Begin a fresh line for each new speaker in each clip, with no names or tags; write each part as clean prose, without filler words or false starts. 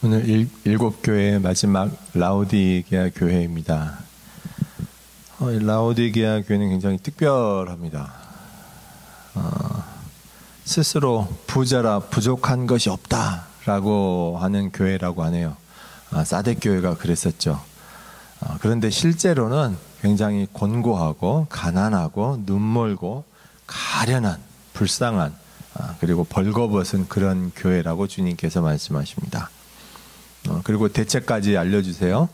오늘 일곱 교회의 마지막 라오디게아 교회입니다. 라오디게아 교회는 굉장히 특별합니다. 스스로 부자라 부족한 것이 없다라고 하는 교회라고 하네요. 사뎃 교회가 그랬었죠. 그런데 실제로는 굉장히 곤고하고 가난하고 눈멀고 가련한 불쌍한 그리고 벌거벗은 그런 교회라고 주님께서 말씀하십니다. 그리고 대책까지 알려주세요.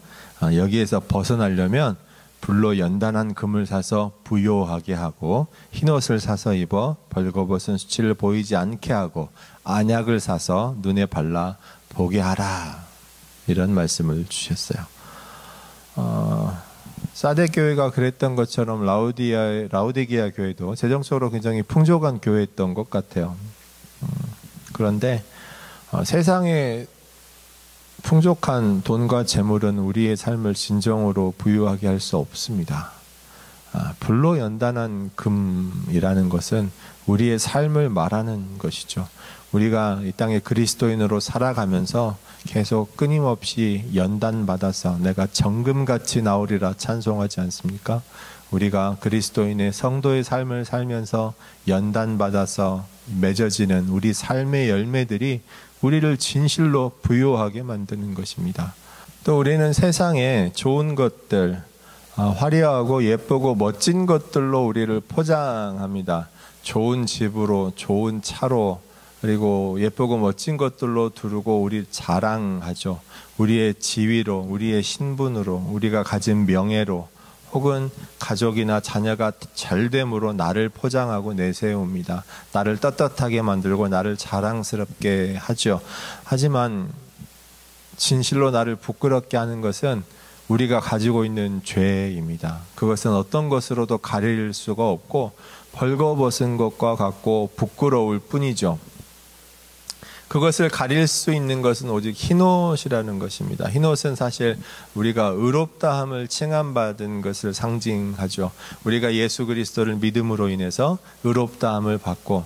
여기에서 벗어나려면 불로 연단한 금을 사서 부요하게 하고 흰옷을 사서 입어 벌거벗은 수치를 보이지 않게 하고 안약을 사서 눈에 발라 보게 하라, 이런 말씀을 주셨어요. 사뎃 교회가 그랬던 것처럼 라오디게아 교회도 재정적으로 굉장히 풍족한 교회였던 것 같아요. 그런데 세상에 풍족한 돈과 재물은 우리의 삶을 진정으로 부유하게 할 수 없습니다. 불로 연단한 금이라는 것은 우리의 삶을 말하는 것이죠. 우리가 이 땅에 그리스도인으로 살아가면서 계속 끊임없이 연단받아서 내가 정금같이 나오리라 찬송하지 않습니까? 우리가 그리스도인의 성도의 삶을 살면서 연단받아서 맺어지는 우리 삶의 열매들이 우리를 진실로 부요하게 만드는 것입니다. 또 우리는 세상에 좋은 것들, 화려하고 예쁘고 멋진 것들로 우리를 포장합니다. 좋은 집으로, 좋은 차로, 그리고 예쁘고 멋진 것들로 두르고 우리 자랑하죠. 우리의 지위로, 우리의 신분으로, 우리가 가진 명예로, 혹은 가족이나 자녀가 잘됨으로 나를 포장하고 내세웁니다. 나를 떳떳하게 만들고 나를 자랑스럽게 하죠. 하지만 진실로 나를 부끄럽게 하는 것은 우리가 가지고 있는 죄입니다. 그것은 어떤 것으로도 가릴 수가 없고 벌거벗은 것과 같고 부끄러울 뿐이죠. 그것을 가릴 수 있는 것은 오직 흰옷이라는 것입니다. 흰옷은 사실 우리가 의롭다함을 칭함받은 것을 상징하죠. 우리가 예수 그리스도를 믿음으로 인해서 의롭다함을 받고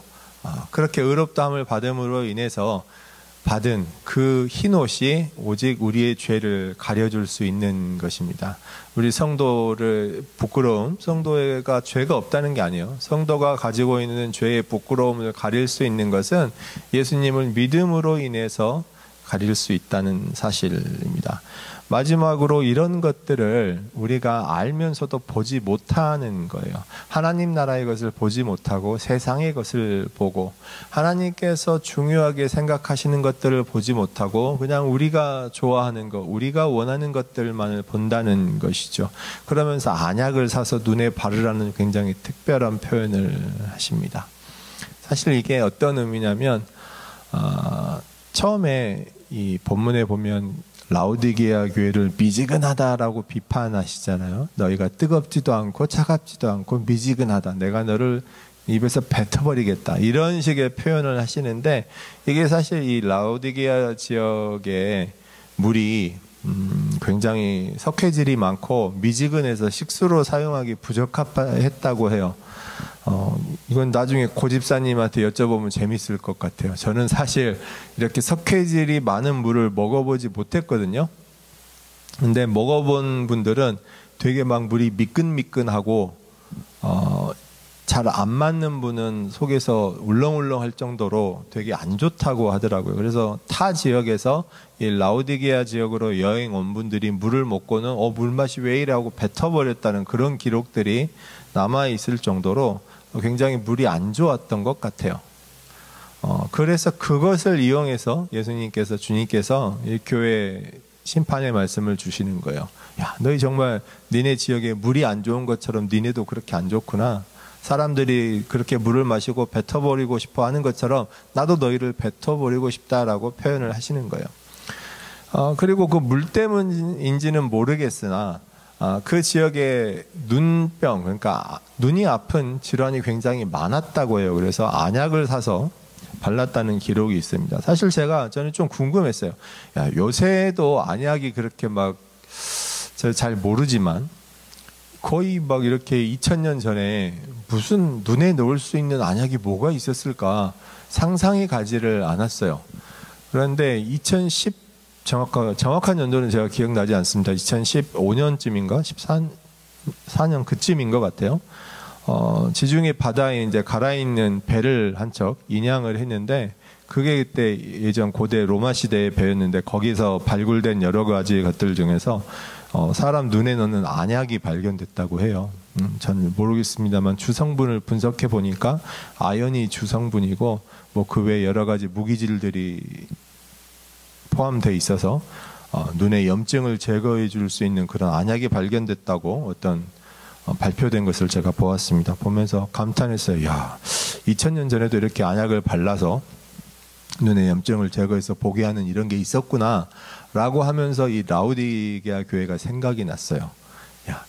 그렇게 의롭다함을 받음으로 인해서 받은 그 흰옷이 오직 우리의 죄를 가려줄 수 있는 것입니다. 우리 성도를 부끄러움, 성도가 죄가 없다는 게 아니에요. 성도가 가지고 있는 죄의 부끄러움을 가릴 수 있는 것은 예수님을 믿음으로 인해서 가릴 수 있다는 사실입니다. 마지막으로 이런 것들을 우리가 알면서도 보지 못하는 거예요. 하나님 나라의 것을 보지 못하고 세상의 것을 보고 하나님께서 중요하게 생각하시는 것들을 보지 못하고 그냥 우리가 좋아하는 것, 우리가 원하는 것들만을 본다는 것이죠. 그러면서 안약을 사서 눈에 바르라는 굉장히 특별한 표현을 하십니다. 사실 이게 어떤 의미냐면 처음에 이 본문에 보면 라오디게아 교회를 미지근하다라고 비판하시잖아요. 너희가 뜨겁지도 않고 차갑지도 않고 미지근하다. 내가 너를 입에서 뱉어버리겠다. 이런 식의 표현을 하시는데 이게 사실 이 라오디게아 지역의 물이 굉장히 석회질이 많고 미지근해서 식수로 사용하기 부적합했다고 해요. 이건 나중에 고집사님한테 여쭤보면 재밌을 것 같아요. 저는 사실 이렇게 석회질이 많은 물을 먹어보지 못했거든요. 근데 먹어본 분들은 되게 막 물이 미끈미끈하고 잘 안 맞는 분은 속에서 울렁울렁 할 정도로 되게 안 좋다고 하더라고요. 그래서 타 지역에서 이 라오디게아 지역으로 여행 온 분들이 물을 먹고는 물맛이 왜 이래 하고 뱉어버렸다는 그런 기록들이 남아있을 정도로 굉장히 물이 안 좋았던 것 같아요. 그래서 그것을 이용해서 예수님께서, 주님께서 이 교회 심판의 말씀을 주시는 거예요. 야, 너희 정말 니네 지역에 물이 안 좋은 것처럼 니네도 그렇게 안 좋구나. 사람들이 그렇게 물을 마시고 뱉어버리고 싶어 하는 것처럼 나도 너희를 뱉어버리고 싶다라고 표현을 하시는 거예요. 그리고 그 물 때문인지는 모르겠으나 그 지역에 눈병, 그러니까 눈이 아픈 질환이 굉장히 많았다고 해요. 그래서 안약을 사서 발랐다는 기록이 있습니다. 사실 저는 좀 궁금했어요. 야, 요새도 안약이 그렇게 막, 제가 잘 모르지만 거의 막 이렇게 2000년 전에 무슨 눈에 넣을 수 있는 안약이 뭐가 있었을까 상상이 가지를 않았어요. 그런데 정확한 연도는 제가 기억나지 않습니다. 2015년쯤인가 14년 그쯤인 것 같아요. 지중해 바다에 이제 가라앉는 배를 한 척 인양을 했는데, 그게 그때 예전 고대 로마 시대의 배였는데, 거기서 발굴된 여러 가지 것들 중에서 사람 눈에 넣는 안약이 발견됐다고 해요. 전 모르겠습니다만 주성분을 분석해 보니까 아연이 주성분이고, 뭐 그 외 여러 가지 무기질들이 포함되어 있어서 눈의 염증을 제거해 줄 수 있는 그런 안약이 발견됐다고 어떤 발표된 것을 제가 보았습니다. 보면서 감탄했어요. 야, 2000년 전에도 이렇게 안약을 발라서 눈의 염증을 제거해서 보게 하는 이런 게 있었구나 라고 하면서 이 라우디게아 교회가 생각이 났어요. 야,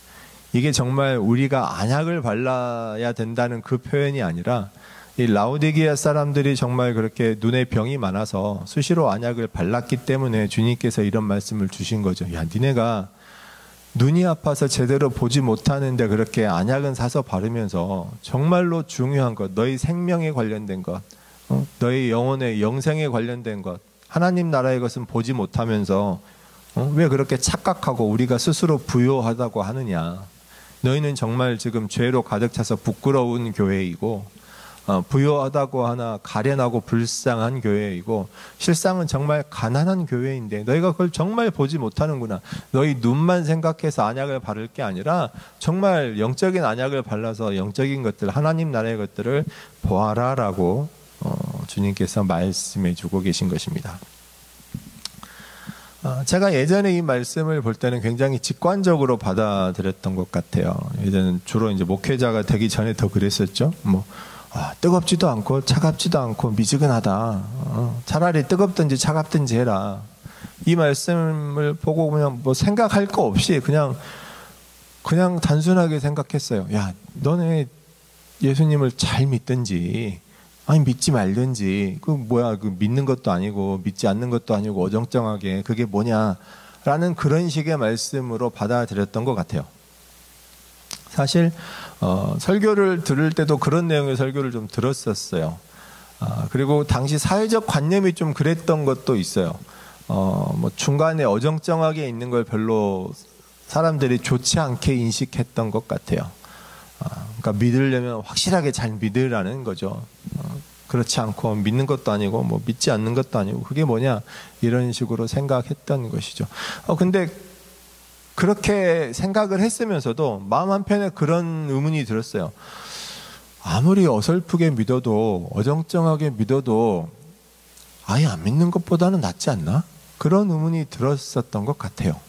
이게 정말 우리가 안약을 발라야 된다는 그 표현이 아니라, 이 라우디게아 사람들이 정말 그렇게 눈에 병이 많아서 수시로 안약을 발랐기 때문에 주님께서 이런 말씀을 주신 거죠. 야, 니네가 눈이 아파서 제대로 보지 못하는데 그렇게 안약은 사서 바르면서 정말로 중요한 것, 너희 생명에 관련된 것, 너희 영혼의 영생에 관련된 것, 하나님 나라의 것은 보지 못하면서 왜 그렇게 착각하고 우리가 스스로 부요하다고 하느냐. 너희는 정말 지금 죄로 가득 차서 부끄러운 교회이고, 부요하다고 하나 가련하고 불쌍한 교회이고, 실상은 정말 가난한 교회인데 너희가 그걸 정말 보지 못하는구나. 너희 눈만 생각해서 안약을 바를 게 아니라 정말 영적인 안약을 발라서 영적인 것들, 하나님 나라의 것들을 보아라 라고 주님께서 말씀해 주고 계신 것입니다. 제가 예전에 이 말씀을 볼 때는 굉장히 직관적으로 받아들였던 것 같아요. 예전엔 주로 이제 목회자가 되기 전에 더 그랬었죠. 뜨겁지도 않고 차갑지도 않고 미지근하다. 차라리 뜨겁든지 차갑든지 해라. 이 말씀을 보고 그냥 뭐 생각할 거 없이 그냥 단순하게 생각했어요. 야, 너네 예수님을 잘 믿든지 아니 믿지 말든지, 그 믿는 것도 아니고 믿지 않는 것도 아니고 어정쩡하게 그게 뭐냐라는 그런 식의 말씀으로 받아들였던 것 같아요. 사실 설교를 들을 때도 그런 내용의 설교를 좀 들었었어요. 그리고 당시 사회적 관념이 좀 그랬던 것도 있어요. 뭐 중간에 어정쩡하게 있는 걸 별로 사람들이 좋지 않게 인식했던 것 같아요. 그러니까 믿으려면 확실하게 잘 믿으라는 거죠. 그렇지 않고 믿는 것도 아니고 뭐 믿지 않는 것도 아니고 그게 뭐냐, 이런 식으로 생각했던 것이죠. 근데 그렇게 생각을 했으면서도 마음 한편에 그런 의문이 들었어요. 아무리 어설프게 믿어도 어정쩡하게 믿어도 아예 안 믿는 것보다는 낫지 않나? 그런 의문이 들었었던 것 같아요.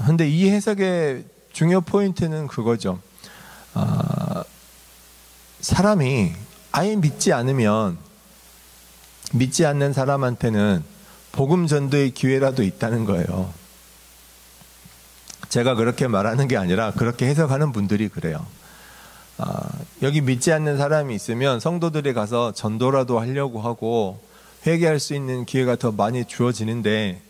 근데 이 해석의 중요 포인트는 그거죠. 사람이 아예 믿지 않으면 믿지 않는 사람한테는 복음 전도의 기회라도 있다는 거예요. 제가 그렇게 말하는 게 아니라 그렇게 해석하는 분들이 그래요. 여기 믿지 않는 사람이 있으면 성도들이 가서 전도라도 하려고 하고 회개할 수 있는 기회가 더 많이 주어지는데,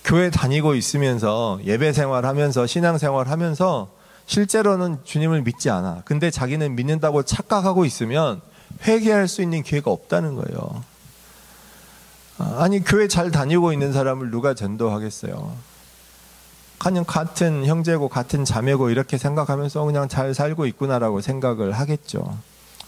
교회 다니고 있으면서 예배 생활하면서 신앙생활하면서 실제로는 주님을 믿지 않아. 근데 자기는 믿는다고 착각하고 있으면 회개할 수 있는 기회가 없다는 거예요. 아니, 교회 잘 다니고 있는 사람을 누가 전도하겠어요? 그냥 같은 형제고 같은 자매고 이렇게 생각하면서 그냥 잘 살고 있구나라고 생각을 하겠죠.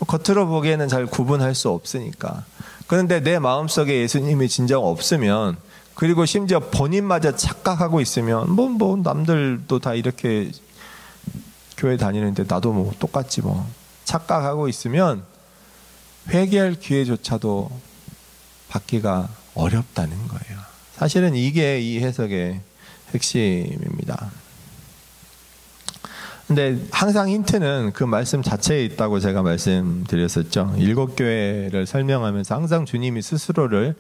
겉으로 보기에는 잘 구분할 수 없으니까. 그런데 내 마음속에 예수님이 진정 없으면, 그리고 심지어 본인마저 착각하고 있으면 뭐 남들도 다 이렇게 교회 다니는데 나도 뭐 똑같지 뭐, 착각하고 있으면 회개할 기회조차도 받기가 어렵다는 거예요. 사실은 이게 이 해석의 핵심입니다. 근데 항상 힌트는 그 말씀 자체에 있다고 제가 말씀드렸었죠. 7교회를 설명하면서 항상 주님이 스스로를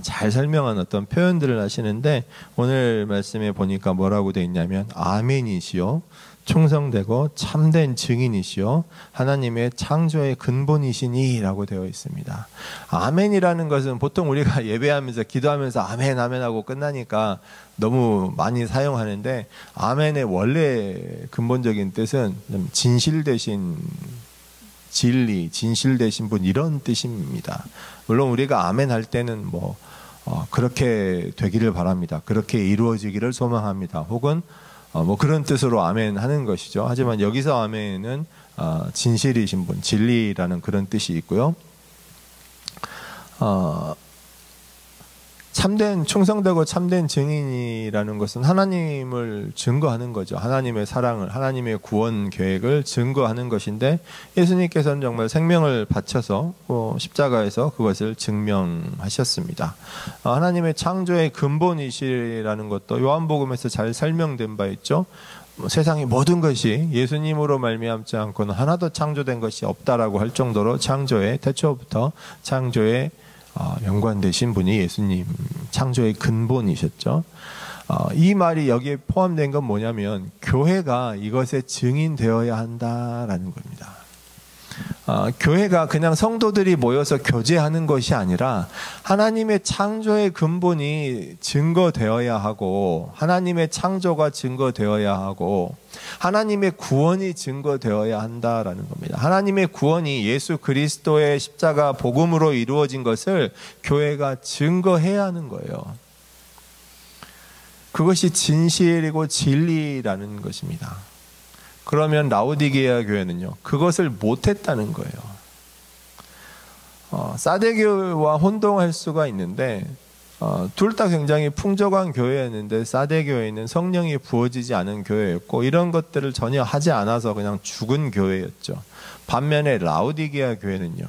잘 설명한 어떤 표현들을 하시는데, 오늘 말씀에 보니까 뭐라고 되어 있냐면 아멘이시요 충성되고 참된 증인이시요 하나님의 창조의 근본이시니 라고 되어 있습니다. 아멘이라는 것은 보통 우리가 예배하면서 기도하면서 아멘 아멘 하고 끝나니까 너무 많이 사용하는데, 아멘의 원래 근본적인 뜻은 진실 대신 진리, 진실 되신 분, 이런 뜻입니다. 물론 우리가 아멘 할 때는 뭐 그렇게 되기를 바랍니다. 그렇게 이루어지기를 소망합니다. 혹은 뭐 그런 뜻으로 아멘 하는 것이죠. 하지만 여기서 아멘은 진실이신 분, 진리라는 그런 뜻이 있고요. 참된 충성되고 참된 증인이라는 것은 하나님을 증거하는 거죠. 하나님의 사랑을, 하나님의 구원 계획을 증거하는 것인데, 예수님께서는 정말 생명을 바쳐서 십자가에서 그것을 증명하셨습니다. 하나님의 창조의 근본이시라는 것도 요한복음에서 잘 설명된 바 있죠. 세상의 모든 것이 예수님으로 말미암지 않고는 하나도 창조된 것이 없다라고 할 정도로 창조의 태초부터 창조의 연관되신 분이 예수님, 창조의 근본이셨죠. 이 말이 여기에 포함된 건 뭐냐면 교회가 이것에 증인되어야 한다라는 겁니다. 교회가 그냥 성도들이 모여서 교제하는 것이 아니라 하나님의 창조의 근본이 증거되어야 하고, 하나님의 창조가 증거되어야 하고, 하나님의 구원이 증거되어야 한다라는 겁니다. 하나님의 구원이 예수 그리스도의 십자가 복음으로 이루어진 것을 교회가 증거해야 하는 거예요. 그것이 진실이고 진리라는 것입니다. 그러면 라오디게아 교회는요, 그것을 못했다는 거예요. 사대 교회와 혼동할 수가 있는데, 둘 다 굉장히 풍족한 교회였는데 사대 교회는 성령이 부어지지 않은 교회였고, 이런 것들을 전혀 하지 않아서 그냥 죽은 교회였죠. 반면에 라오디게아 교회는요,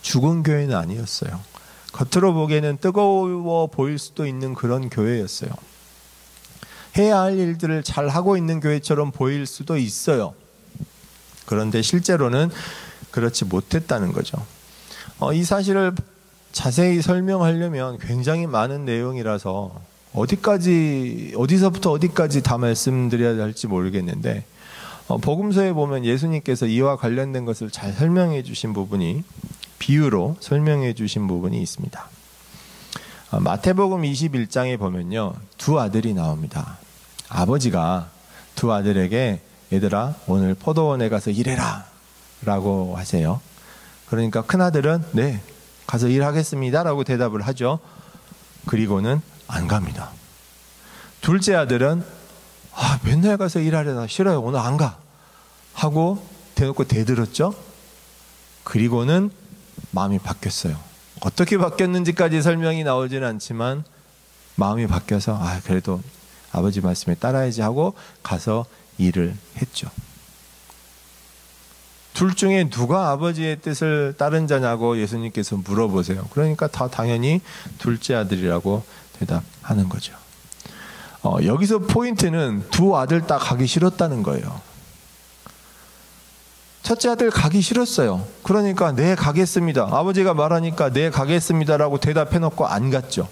죽은 교회는 아니었어요. 겉으로 보기에는 뜨거워 보일 수도 있는 그런 교회였어요. 해야 할 일들을 잘 하고 있는 교회처럼 보일 수도 있어요. 그런데 실제로는 그렇지 못했다는 거죠. 이 사실을 자세히 설명하려면 굉장히 많은 내용이라서 어디서부터 어디까지 다 말씀드려야 할지 모르겠는데, 복음서에 보면 예수님께서 이와 관련된 것을 잘 설명해 주신 부분이, 비유로 설명해 주신 부분이 있습니다. 마태복음 21장에 보면요, 두 아들이 나옵니다. 아버지가 두 아들에게 얘들아 오늘 포도원에 가서 일해라 라고 하세요. 그러니까 큰아들은 네 가서 일하겠습니다 라고 대답을 하죠. 그리고는 안 갑니다. 둘째 아들은 맨날 가서 일하려다 싫어요, 오늘 안 가 하고 대놓고 대들었죠. 그리고는 마음이 바뀌었어요. 어떻게 바뀌었는지까지 설명이 나오지는 않지만 마음이 바뀌어서 그래도 아버지 말씀에 따라야지 하고 가서 일을 했죠. 둘 중에 누가 아버지의 뜻을 따른 자냐고 예수님께서 물어보세요. 그러니까 다 당연히 둘째 아들이라고 대답하는 거죠. 여기서 포인트는 두 아들 다 가기 싫었다는 거예요. 첫째 아들 가기 싫었어요. 그러니까 네 가겠습니다. 아버지가 말하니까 네 가겠습니다라고 대답해놓고 안 갔죠.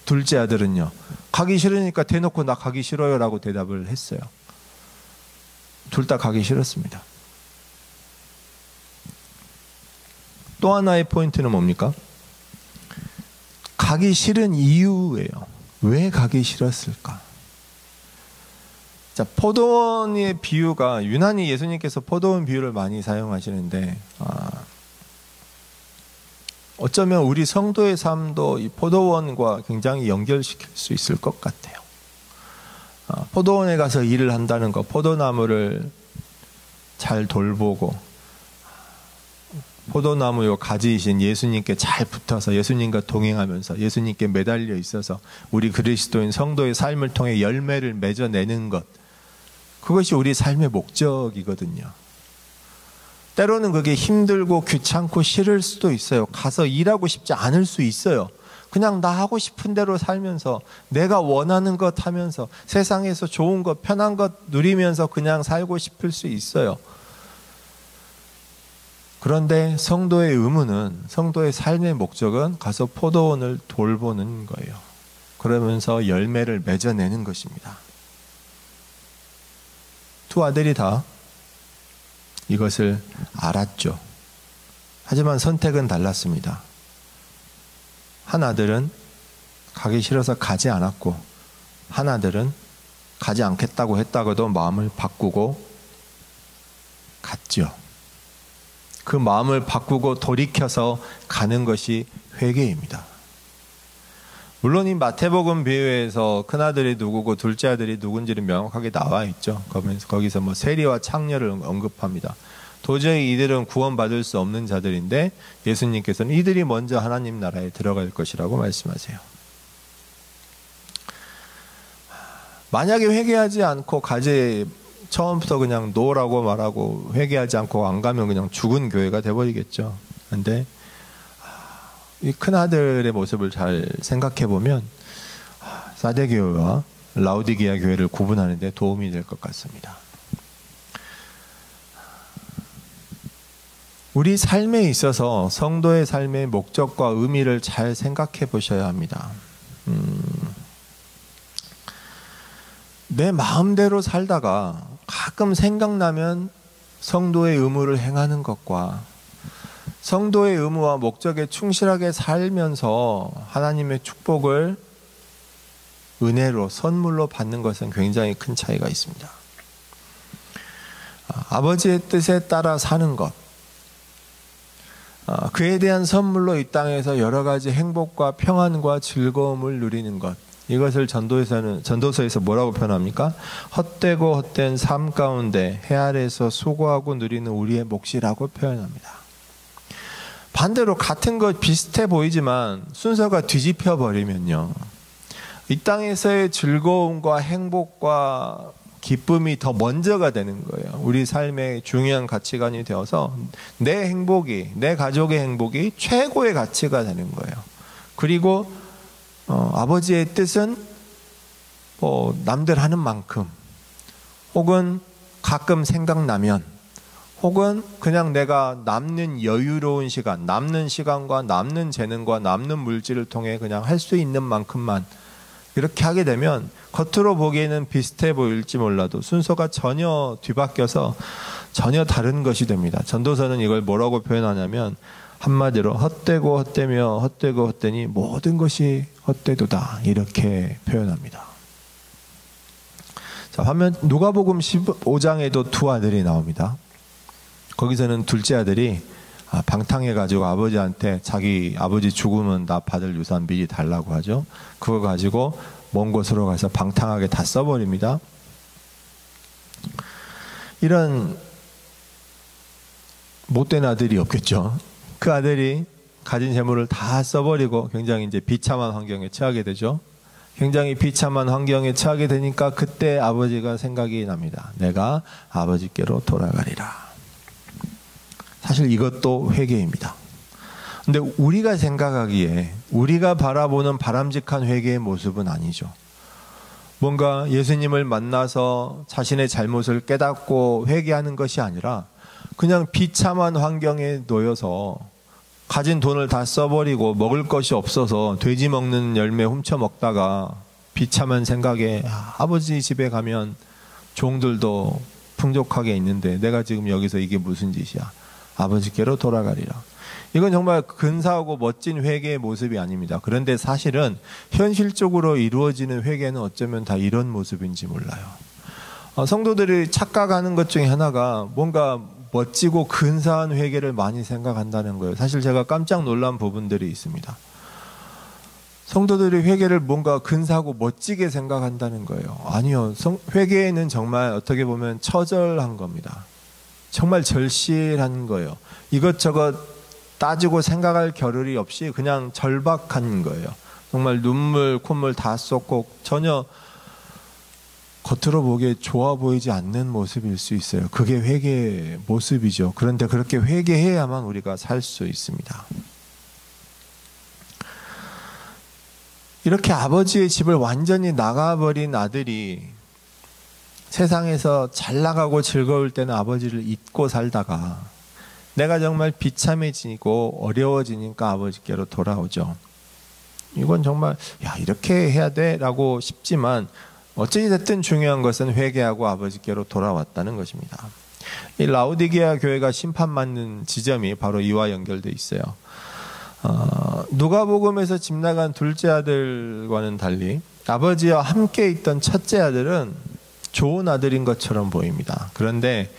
둘째 아들은요, 가기 싫으니까 대놓고 나 가기 싫어요 라고 대답을 했어요. 둘 다 가기 싫었습니다. 또 하나의 포인트는 뭡니까? 가기 싫은 이유예요. 왜 가기 싫었을까? 자, 포도원의 비유가, 유난히 예수님께서 포도원 비유를 많이 사용하시는데, 어쩌면 우리 성도의 삶도 이 포도원과 굉장히 연결시킬 수 있을 것 같아요. 포도원에 가서 일을 한다는 것, 포도나무를 잘 돌보고 포도나무요 가지이신 예수님께 잘 붙어서 예수님과 동행하면서 예수님께 매달려 있어서 우리 그리스도인 성도의 삶을 통해 열매를 맺어내는 것, 그것이 우리 삶의 목적이거든요. 때로는 그게 힘들고 귀찮고 싫을 수도 있어요. 가서 일하고 싶지 않을 수 있어요. 그냥 나 하고 싶은 대로 살면서 내가 원하는 것 하면서 세상에서 좋은 것, 편한 것 누리면서 그냥 살고 싶을 수 있어요. 그런데 성도의 의무는, 성도의 삶의 목적은 가서 포도원을 돌보는 거예요. 그러면서 열매를 맺어내는 것입니다. 두 아들이 다 이것을 알았죠. 하지만 선택은 달랐습니다. 한 아들은 가기 싫어서 가지 않았고, 한 아들은 가지 않겠다고 했다가도 마음을 바꾸고 갔죠. 그 마음을 바꾸고 돌이켜서 가는 것이 회개입니다. 물론 이 마태복음 비유에서 큰아들이 누구고 둘째 아들이 누군지는 명확하게 나와 있죠. 거기서 뭐 세리와 창녀를 언급합니다. 도저히 이들은 구원받을 수 없는 자들인데 예수님께서는 이들이 먼저 하나님 나라에 들어갈 것이라고 말씀하세요. 만약에 회개하지 않고 가지 처음부터 그냥 노라고 말하고 회개하지 않고 안 가면 그냥 죽은 교회가 돼버리겠죠. 그런데 이 큰아들의 모습을 잘 생각해 보면 사대 교회와 라우디게아 교회를 구분하는 데 도움이 될 것 같습니다. 우리 삶에 있어서 성도의 삶의 목적과 의미를 잘 생각해 보셔야 합니다. 내 마음대로 살다가 가끔 생각나면 성도의 의무를 행하는 것과 성도의 의무와 목적에 충실하게 살면서 하나님의 축복을 은혜로 선물로 받는 것은 굉장히 큰 차이가 있습니다. 아버지의 뜻에 따라 사는 것, 그에 대한 선물로 이 땅에서 여러 가지 행복과 평안과 즐거움을 누리는 것, 이것을 전도서에서 뭐라고 표현합니까? 헛되고 헛된 삶 가운데 해 아래에서 수고하고 누리는 우리의 몫이라고 표현합니다. 반대로 같은 것 비슷해 보이지만 순서가 뒤집혀 버리면요, 이 땅에서의 즐거움과 행복과 기쁨이 더 먼저가 되는 거예요. 우리 삶의 중요한 가치관이 되어서 내 행복이, 내 가족의 행복이 최고의 가치가 되는 거예요. 그리고 아버지의 뜻은 남들 하는 만큼, 혹은 가끔 생각나면, 혹은 그냥 내가 남는 여유로운 시간, 남는 시간과 남는 재능과 남는 물질을 통해 그냥 할 수 있는 만큼만 이렇게 하게 되면 겉으로 보기에는 비슷해 보일지 몰라도 순서가 전혀 뒤바뀌어서 전혀 다른 것이 됩니다. 전도서는 이걸 뭐라고 표현하냐면 한마디로 헛되고 헛되며 헛되고 헛되니 모든 것이 헛되도다, 이렇게 표현합니다. 자, 화면 누가복음 15장에도 두 아들이 나옵니다. 거기서는 둘째 아들이 방탕해가지고 아버지한테 자기 아버지 죽으면 나 받을 유산 미리 달라고 하죠. 그거 가지고 먼 곳으로 가서 방탕하게 다 써버립니다. 이런 못된 아들이 없겠죠. 그 아들이 가진 재물을 다 써버리고 굉장히 이제 비참한 환경에 처하게 되죠. 굉장히 비참한 환경에 처하게 되니까 그때 아버지가 생각이 납니다. 내가 아버지께로 돌아가리라. 사실 이것도 회개입니다. 근데 우리가 생각하기에, 우리가 바라보는 바람직한 회개의 모습은 아니죠. 뭔가 예수님을 만나서 자신의 잘못을 깨닫고 회개하는 것이 아니라 그냥 비참한 환경에 놓여서 가진 돈을 다 써버리고 먹을 것이 없어서 돼지 먹는 열매 훔쳐 먹다가 비참한 생각에 아버지 집에 가면 종들도 풍족하게 있는데 내가 지금 여기서 이게 무슨 짓이야. 아버지께로 돌아가리라. 이건 정말 근사하고 멋진 회개의 모습이 아닙니다. 그런데 사실은 현실적으로 이루어지는 회개는 어쩌면 다 이런 모습인지 몰라요. 성도들이 착각하는 것 중에 하나가 뭔가 멋지고 근사한 회개를 많이 생각한다는 거예요. 사실 제가 깜짝 놀란 부분들이 있습니다. 성도들이 회개를 뭔가 근사하고 멋지게 생각한다는 거예요. 아니요. 회개는 정말 어떻게 보면 처절한 겁니다. 정말 절실한 거예요. 이것저것 따지고 생각할 겨를이 없이 그냥 절박한 거예요. 정말 눈물, 콧물 다 쏟고 전혀 겉으로 보기에 좋아 보이지 않는 모습일 수 있어요. 그게 회개의 모습이죠. 그런데 그렇게 회개해야만 우리가 살 수 있습니다. 이렇게 아버지의 집을 완전히 나가버린 아들이 세상에서 잘 나가고 즐거울 때는 아버지를 잊고 살다가 내가 정말 비참해지고 어려워지니까 아버지께로 돌아오죠. 이건 정말 이렇게 해야 돼 라고 싶지만 어찌 됐든 중요한 것은 회개하고 아버지께로 돌아왔다는 것입니다. 이 라우디게아 교회가 심판받는 지점이 바로 이와 연결되어 있어요. 누가복음에서 집 나간 둘째 아들과는 달리 아버지와 함께 있던 첫째 아들은 좋은 아들인 것처럼 보입니다. 그런데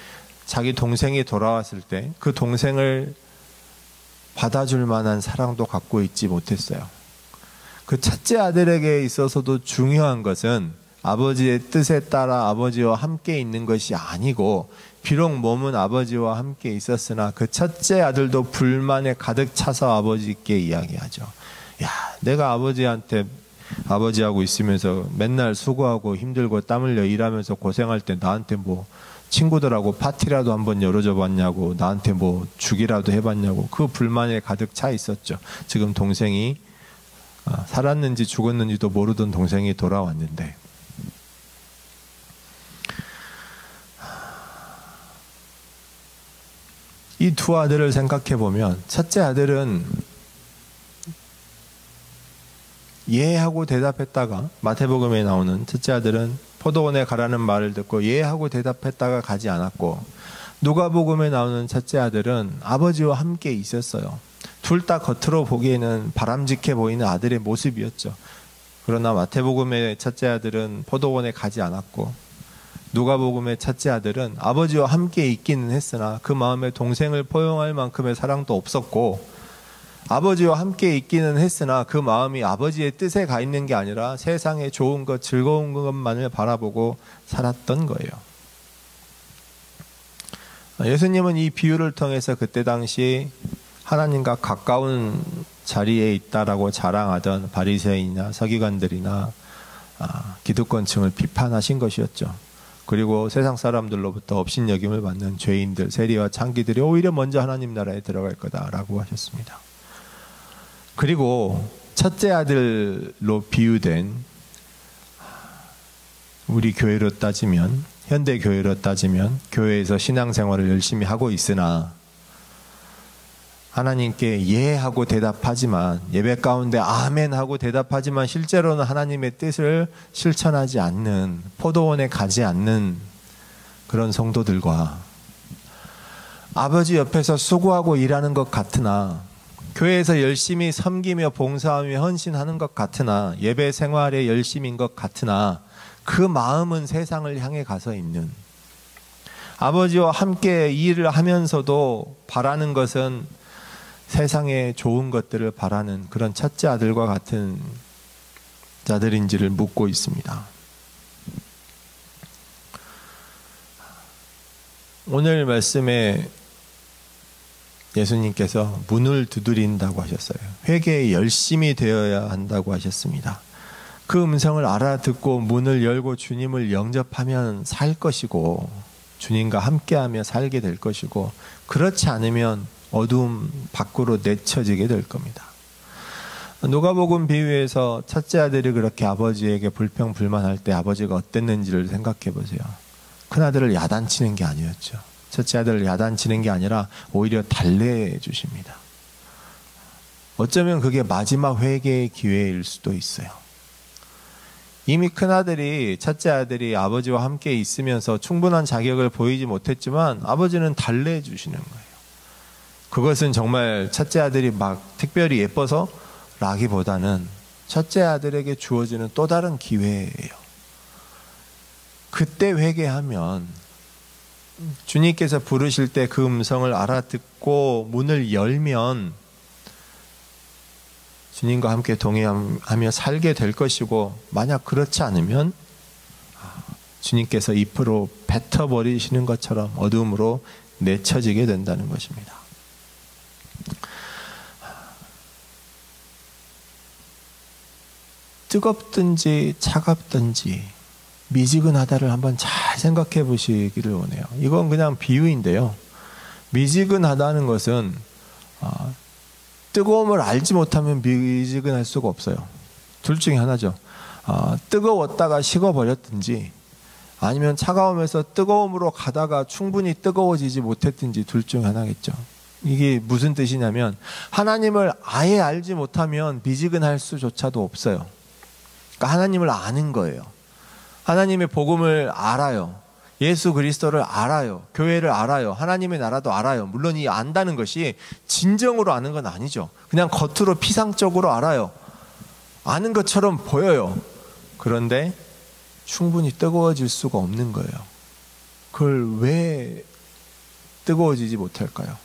자기 동생이 돌아왔을 때 그 동생을 받아줄 만한 사랑도 갖고 있지 못했어요. 그 첫째 아들에게 있어서도 중요한 것은 아버지의 뜻에 따라 아버지와 함께 있는 것이 아니고, 비록 몸은 아버지와 함께 있었으나 그 첫째 아들도 불만에 가득 차서 아버지께 이야기하죠. 야, 내가 아버지하고 있으면서 맨날 수고하고 힘들고 땀 흘려 일하면서 고생할 때 나한테 뭐 친구들하고 파티라도 한번 열어줘 봤냐고, 나한테 뭐 죽이라도 해봤냐고, 그 불만에 가득 차 있었죠. 지금 동생이 살았는지 죽었는지도 모르던 동생이 돌아왔는데, 이 두 아들을 생각해 보면, 첫째 아들은 예 하고 대답했다가, 마태복음에 나오는 첫째 아들은 포도원에 가라는 말을 듣고 예 하고 대답했다가 가지 않았고, 누가복음에 나오는 첫째 아들은 아버지와 함께 있었어요. 둘 다 겉으로 보기에는 바람직해 보이는 아들의 모습이었죠. 그러나 마태복음의 첫째 아들은 포도원에 가지 않았고, 누가복음의 첫째 아들은 아버지와 함께 있기는 했으나 그 마음에 동생을 포용할 만큼의 사랑도 없었고, 아버지와 함께 있기는 했으나 그 마음이 아버지의 뜻에 가 있는 게 아니라 세상의 좋은 것, 즐거운 것만을 바라보고 살았던 거예요. 예수님은 이 비유를 통해서 그때 당시 하나님과 가까운 자리에 있다라고 자랑하던 바리새인이나 서기관들이나 기득권층을 비판하신 것이었죠. 그리고 세상 사람들로부터 업신여김을 받는 죄인들, 세리와 창기들이 오히려 먼저 하나님 나라에 들어갈 거다라고 하셨습니다. 그리고 첫째 아들로 비유된 우리 교회로 따지면, 현대 교회로 따지면 교회에서 신앙생활을 열심히 하고 있으나 하나님께 예 하고 대답하지만, 예배 가운데 아멘 하고 대답하지만 실제로는 하나님의 뜻을 실천하지 않는, 포도원에 가지 않는 그런 성도들과, 아버지 옆에서 수고하고 일하는 것 같으나, 교회에서 열심히 섬기며 봉사하며 헌신하는 것 같으나, 예배 생활에 열심인 것 같으나 그 마음은 세상을 향해 가서 있는, 아버지와 함께 일을 하면서도 바라는 것은 세상의 좋은 것들을 바라는 그런 첫째 아들과 같은 자들인지를 묻고 있습니다. 오늘 말씀에 예수님께서 문을 두드린다고 하셨어요. 회개에 열심히 되어야 한다고 하셨습니다. 그 음성을 알아듣고 문을 열고 주님을 영접하면 살 것이고, 주님과 함께하며 살게 될 것이고, 그렇지 않으면 어두움 밖으로 내쳐지게 될 겁니다. 누가복음 비유에서 첫째 아들이 그렇게 아버지에게 불평불만할 때 아버지가 어땠는지를 생각해 보세요. 큰아들을 야단치는 게 아니었죠. 첫째 아들을 야단치는 게 아니라 오히려 달래해 주십니다. 어쩌면 그게 마지막 회개의 기회일 수도 있어요. 이미 큰아들이, 첫째 아들이 아버지와 함께 있으면서 충분한 자격을 보이지 못했지만 아버지는 달래해 주시는 거예요. 그것은 정말 첫째 아들이 막 특별히 예뻐서 라기보다는 첫째 아들에게 주어지는 또 다른 기회예요. 그때 회개하면 주님께서 부르실 때 그 음성을 알아듣고 문을 열면 주님과 함께 동행하며 살게 될 것이고, 만약 그렇지 않으면 주님께서 잎으로 뱉어버리시는 것처럼 어둠으로 내쳐지게 된다는 것입니다. 뜨겁든지 차갑든지 미지근하다를 한번 잘 생각해 보시기를 원해요. 이건 그냥 비유인데요. 미지근하다는 것은 뜨거움을 알지 못하면 미지근할 수가 없어요. 둘 중에 하나죠. 뜨거웠다가 식어버렸든지, 아니면 차가우면서 뜨거움으로 가다가 충분히 뜨거워지지 못했든지 둘 중에 하나겠죠. 이게 무슨 뜻이냐면, 하나님을 아예 알지 못하면 미지근할 수조차도 없어요. 그러니까 하나님을 아는 거예요. 하나님의 복음을 알아요. 예수 그리스도를 알아요. 교회를 알아요. 하나님의 나라도 알아요. 물론 이 안다는 것이 진정으로 아는 건 아니죠. 그냥 겉으로 피상적으로 알아요. 아는 것처럼 보여요. 그런데 충분히 뜨거워질 수가 없는 거예요. 그걸 왜 뜨거워지지 못할까요?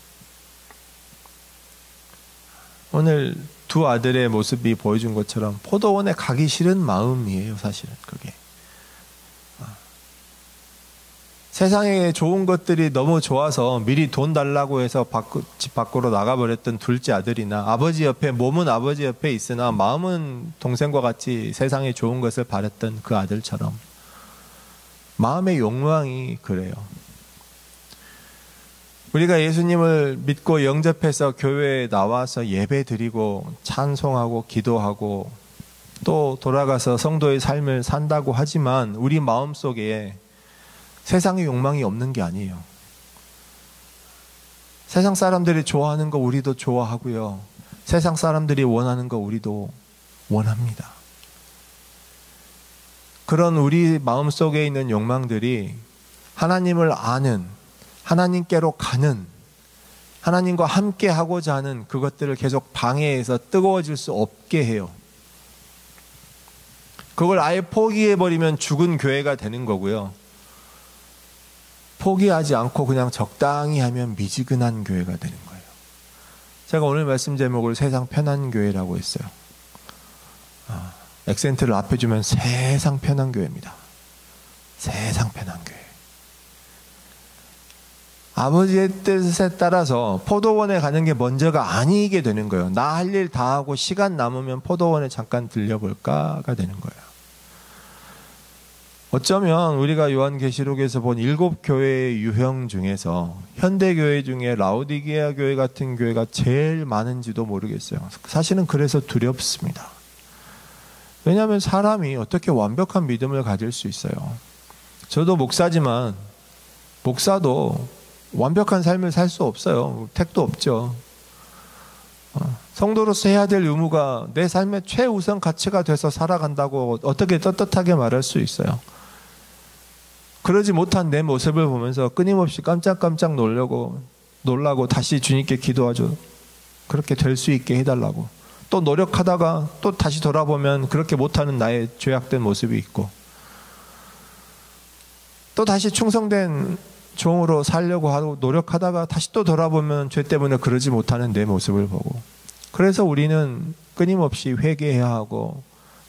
오늘 두 아들의 모습이 보여준 것처럼 포도원에 가기 싫은 마음이에요, 사실은 그게. 세상에 좋은 것들이 너무 좋아서 미리 돈 달라고 해서 집 밖으로 나가버렸던 둘째 아들이나, 아버지 옆에, 몸은 아버지 옆에 있으나 마음은 동생과 같이 세상에 좋은 것을 바랬던 그 아들처럼 마음의 욕망이 그래요. 우리가 예수님을 믿고 영접해서 교회에 나와서 예배 드리고 찬송하고 기도하고 또 돌아가서 성도의 삶을 산다고 하지만 우리 마음속에 세상의 욕망이 없는 게 아니에요. 세상 사람들이 좋아하는 거 우리도 좋아하고요. 세상 사람들이 원하는 거 우리도 원합니다. 그런 우리 마음속에 있는 욕망들이 하나님을 아는, 하나님께로 가는, 하나님과 함께 하고자 하는 그것들을 계속 방해해서 뜨거워질 수 없게 해요. 그걸 아예 포기해버리면 죽은 교회가 되는 거고요. 포기하지 않고 그냥 적당히 하면 미지근한 교회가 되는 거예요. 제가 오늘 말씀 제목을 세상 편한 교회라고 했어요. 액센트를 앞에 주면 세상 편한 교회입니다. 세상 편한 교회. 아버지의 뜻에 따라서 포도원에 가는 게 먼저가 아니게 되는 거예요. 나 할 일 다 하고 시간 남으면 포도원에 잠깐 들려볼까가 되는 거예요. 어쩌면 우리가 요한계시록에서 본 7교회의 유형 중에서 현대교회 중에 라오디게아 교회 같은 교회가 제일 많은지도 모르겠어요. 사실은 그래서 두렵습니다. 왜냐하면 사람이 어떻게 완벽한 믿음을 가질 수 있어요. 저도 목사지만 목사도 완벽한 삶을 살 수 없어요. 택도 없죠. 성도로서 해야 될 의무가 내 삶의 최우선 가치가 돼서 살아간다고 어떻게 떳떳하게 말할 수 있어요. 그러지 못한 내 모습을 보면서 끊임없이 깜짝깜짝 놀라고 다시 주님께 기도하죠. 그렇게 될 수 있게 해달라고. 또 노력하다가 또 다시 돌아보면 그렇게 못하는 나의 죄악된 모습이 있고, 또 다시 충성된 종으로 살려고 하고 노력하다가 다시 또 돌아보면 죄 때문에 그러지 못하는 내 모습을 보고, 그래서 우리는 끊임없이 회개해야 하고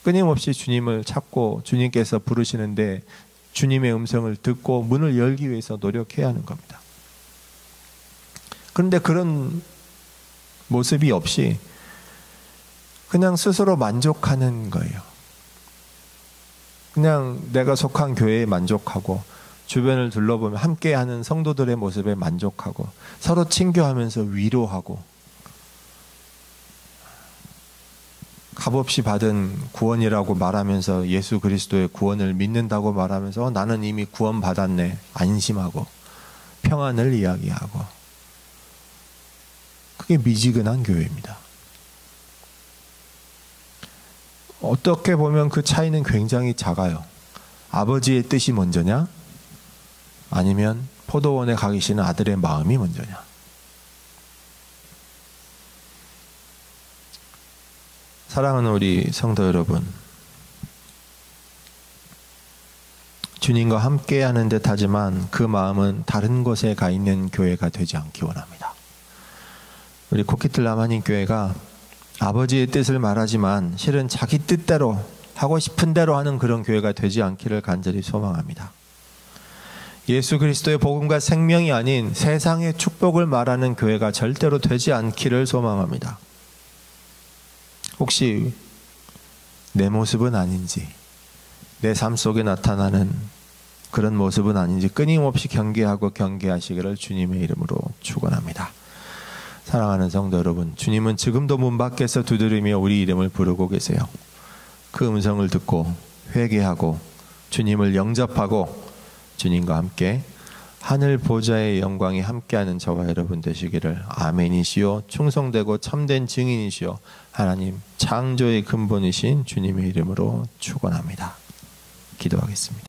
끊임없이 주님을 찾고 주님께서 부르시는데 주님의 음성을 듣고 문을 열기 위해서 노력해야 하는 겁니다. 그런데 그런 모습이 없이 그냥 스스로 만족하는 거예요. 그냥 내가 속한 교회에 만족하고 주변을 둘러보면 함께하는 성도들의 모습에 만족하고 서로 친교하면서 위로하고 값없이 받은 구원이라고 말하면서 예수 그리스도의 구원을 믿는다고 말하면서 나는 이미 구원받았네 안심하고 평안을 이야기하고, 그게 미지근한 교회입니다. 어떻게 보면 그 차이는 굉장히 작아요. 아버지의 뜻이 먼저냐? 아니면 포도원에 가기 싫은 아들의 마음이 먼저냐? 사랑하는 우리 성도 여러분, 주님과 함께 하는 듯 하지만 그 마음은 다른 곳에 가 있는 교회가 되지 않기 원합니다. 우리 코키틀 남한인 교회가 아버지의 뜻을 말하지만 실은 자기 뜻대로 하고 싶은 대로 하는 그런 교회가 되지 않기를 간절히 소망합니다. 예수 그리스도의 복음과 생명이 아닌 세상의 축복을 말하는 교회가 절대로 되지 않기를 소망합니다. 혹시 내 모습은 아닌지, 내 삶 속에 나타나는 그런 모습은 아닌지 끊임없이 경계하시기를 주님의 이름으로 축원합니다. 사랑하는 성도 여러분, 주님은 지금도 문 밖에서 두드리며 우리 이름을 부르고 계세요. 그 음성을 듣고 회개하고 주님을 영접하고 주님과 함께 하늘 보좌의 영광이 함께하는 저와 여러분 되시기를. 아멘이시오 충성되고 참된 증인이시오 하나님 창조의 근본이신 주님의 이름으로 축원합니다. 기도하겠습니다.